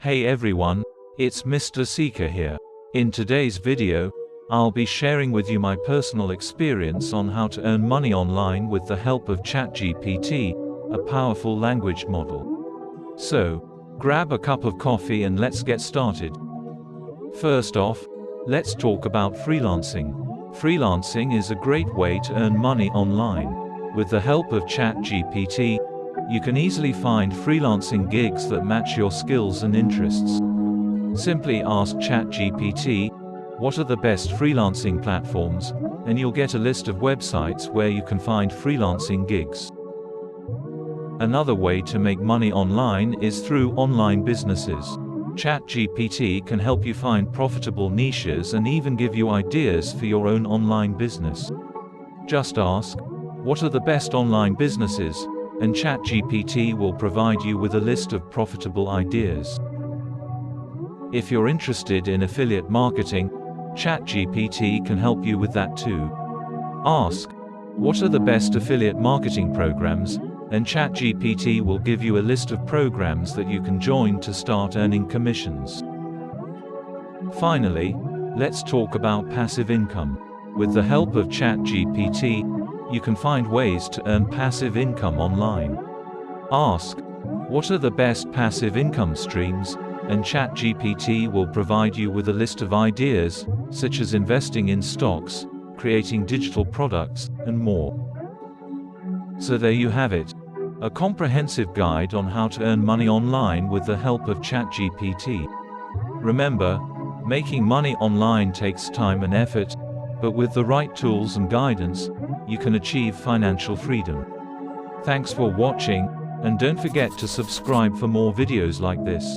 Hey everyone, it's Mr. Ciker here. In today's video, I'll be sharing with you my personal experience on how to earn money online with the help of ChatGPT, a powerful language model. So, grab a cup of coffee and let's get started. First off, let's talk about freelancing. Freelancing is a great way to earn money online. With the help of ChatGPT, you can easily find freelancing gigs that match your skills and interests. Simply ask ChatGPT, what are the best freelancing platforms, and you'll get a list of websites where you can find freelancing gigs. Another way to make money online is through online businesses. ChatGPT can help you find profitable niches and even give you ideas for your own online business. Just ask, what are the best online businesses, and ChatGPT will provide you with a list of profitable ideas. If you're interested in affiliate marketing, ChatGPT can help you with that too. Ask, what are the best affiliate marketing programs, and ChatGPT will give you a list of programs that you can join to start earning commissions. Finally, let's talk about passive income. With the help of ChatGPT, you can find ways to earn passive income online. Ask, what are the best passive income streams, and ChatGPT will provide you with a list of ideas, such as investing in stocks, creating digital products, and more. So there you have it, a comprehensive guide on how to earn money online with the help of ChatGPT. Remember, making money online takes time and effort, but with the right tools and guidance, you can achieve financial freedom. Thanks for watching, and don't forget to subscribe for more videos like this.